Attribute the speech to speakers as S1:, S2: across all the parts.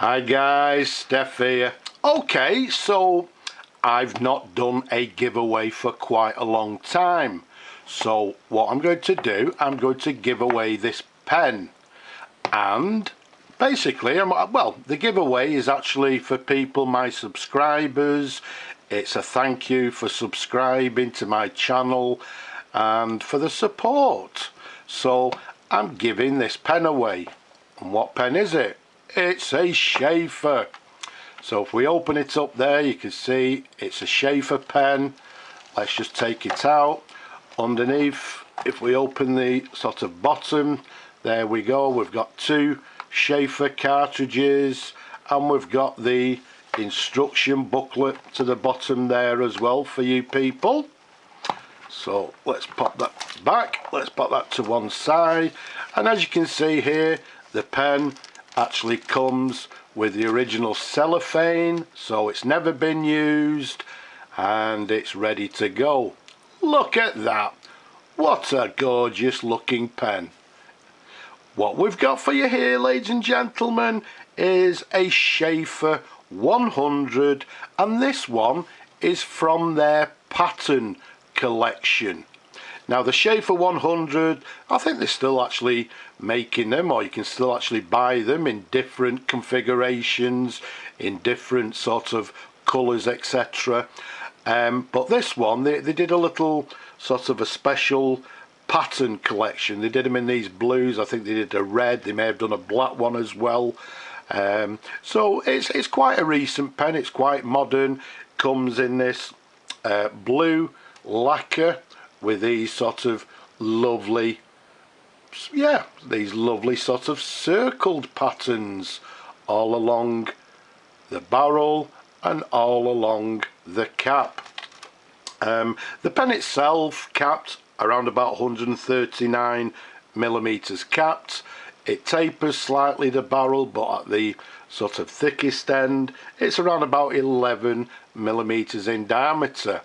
S1: Hi guys, Steph here. Okay, so I've not done a giveaway for quite a long time. So what I'm going to do, I'm going to give away this pen. And basically, the giveaway is actually for people, my subscribers. It's a thank you for subscribing to my channel and for the support. So I'm giving this pen away. And what pen is it? It's a Sheaffer. So if we open it up there, you can see it's a Sheaffer pen. Let's just take it out. Underneath, if we open the sort of bottom, there we go. We've got two Sheaffer cartridges, and we've got the instruction booklet to the bottom there as well for you people. So let's pop that back. Let's pop that to one side. And as you can see here, the pen actually comes with the original cellophane, so it's never been used and it's ready to go. Look at that. What a gorgeous looking pen. What we've got for you here, ladies and gentlemen, is a Sheaffer 100, and this one is from their pattern collection. Now the Sheaffer 100, I think they're still actually making them, or you can still actually buy them in different configurations, in different sort of colours, etc. But this one, they did a little sort of a special pattern collection. They did them in these blues. I think they did a red. They may have done a black one as well. So it's quite a recent pen. It's quite modern. Comes in this blue lacquer with these sort of lovely, these lovely sort of circled patterns all along the barrel and all along the cap. The pen itself capped around about 139 millimeters capped. It tapers slightly, the barrel, but at the sort of thickest end it's around about 11 millimeters in diameter.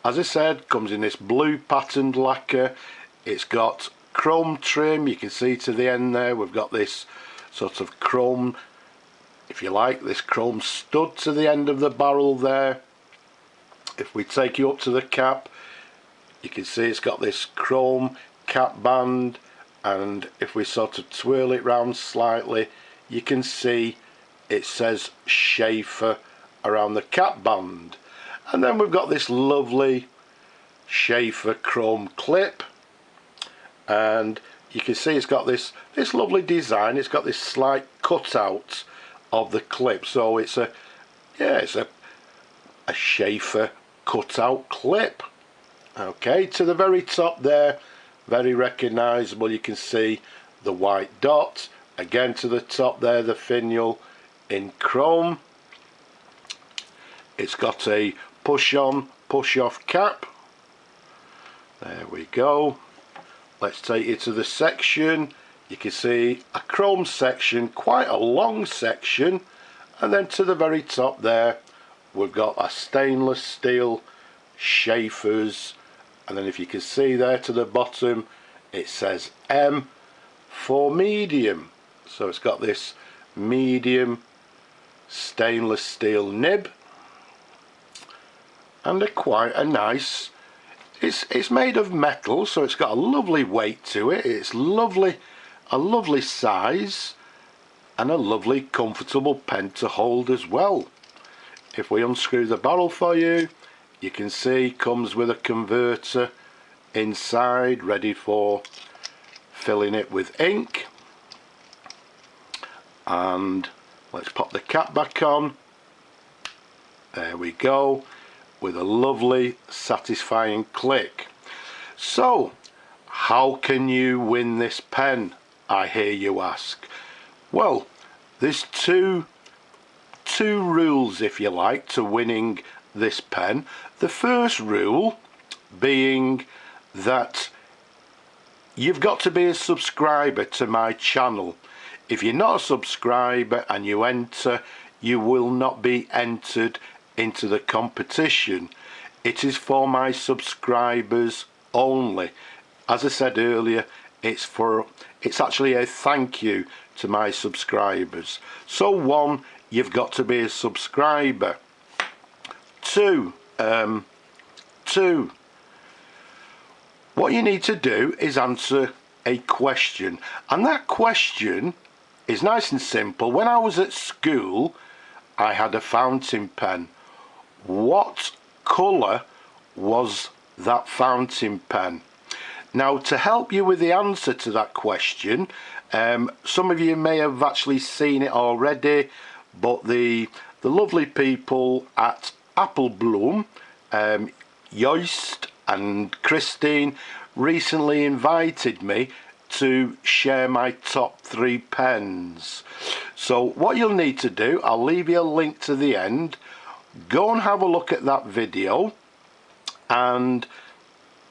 S1: As I said, comes in this blue patterned lacquer. It's got chrome trim. You can see to the end there we've got this sort of chrome, if you like, this chrome stud to the end of the barrel there. If we take you up to the cap, you can see it's got this chrome cap band, and if we sort of twirl it round slightly, you can see it says Sheaffer around the cap band. And then we've got this lovely Sheaffer chrome clip, and you can see it's got this lovely design. It's got this slight cutout of the clip, so it's a Sheaffer cutout clip. Okay, to the very top there, very recognisable. You can see the white dot. Again to the top there, the finial in chrome. It's got a push on, push off cap. There we go. Let's take you to the section. You can see a chrome section, quite a long section, and then to the very top there we've got a stainless steel Sheaffers, and then if you can see there to the bottom it says M for medium. So it's got this medium stainless steel nib, and quite a nice, it's made of metal, so it's got a lovely weight to it. It's lovely, a lovely size, and a lovely comfortable pen to hold as well. If we unscrew the barrel for you, you can see comes with a converter inside ready for filling it with ink. And let's pop the cap back on. There we go, with a lovely satisfying click. So how can you win this pen, I hear you ask? Well, there's two rules, if you like, to winning this pen. The first rule being that you've got to be a subscriber to my channel. If you're not a subscriber and you enter, you will not be entered into the competition. It is for my subscribers only. As I said earlier, it's actually a thank you to my subscribers. So 1, you've got to be a subscriber. 2, what you need to do is answer a question, and that question is nice and simple. When I was at school, I had a fountain pen. What colour was that fountain pen? Now, to help you with the answer to that question, some of you may have actually seen it already, but the lovely people at Apple Bloom, Joist and Christine, recently invited me to share my top 3 pens. So what you'll need to do, I'll leave you a link to the end. Go and have a look at that video, and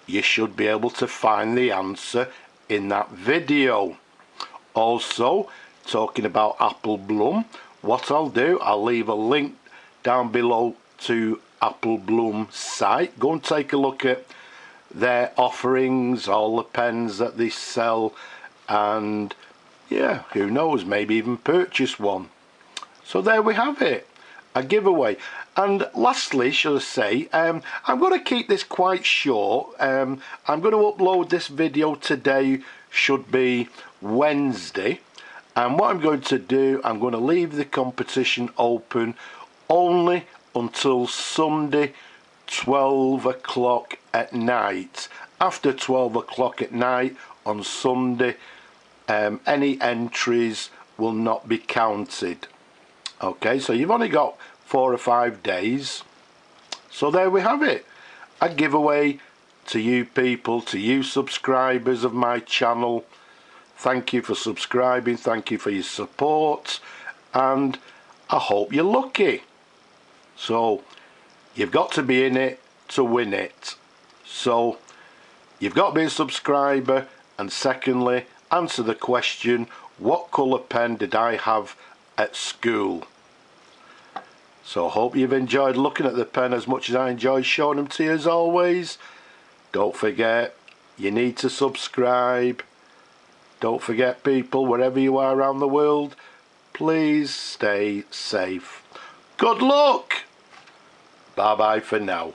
S1: you should be able to find the answer in that video. Also, talking about Apple Bloom, what I'll do, I'll leave a link down below to Apple Bloom's site. Go and take a look at their offerings, all the pens that they sell, and yeah, who knows, maybe even purchase one. So there we have it, a giveaway. And lastly, should I say, I'm going to keep this quite short. I'm going to upload this video today, should be Wednesday, and what I'm going to do, I'm going to leave the competition open only until Sunday 12 o'clock at night. After 12 o'clock at night on Sunday, any entries will not be counted. Okay, so you've only got 4 or 5 days. So there we have it, a giveaway to you people, to you subscribers of my channel. Thank you for subscribing, thank you for your support, and I hope you're lucky. So you've got to be in it to win it. So you've got to be a subscriber, and secondly, answer the question, what colour pen did I have at school? So I hope you've enjoyed looking at the pen as much as I enjoyed showing them to you as always. Don't forget, you need to subscribe. Don't forget, people, wherever you are around the world, please stay safe. Good luck! Bye bye for now.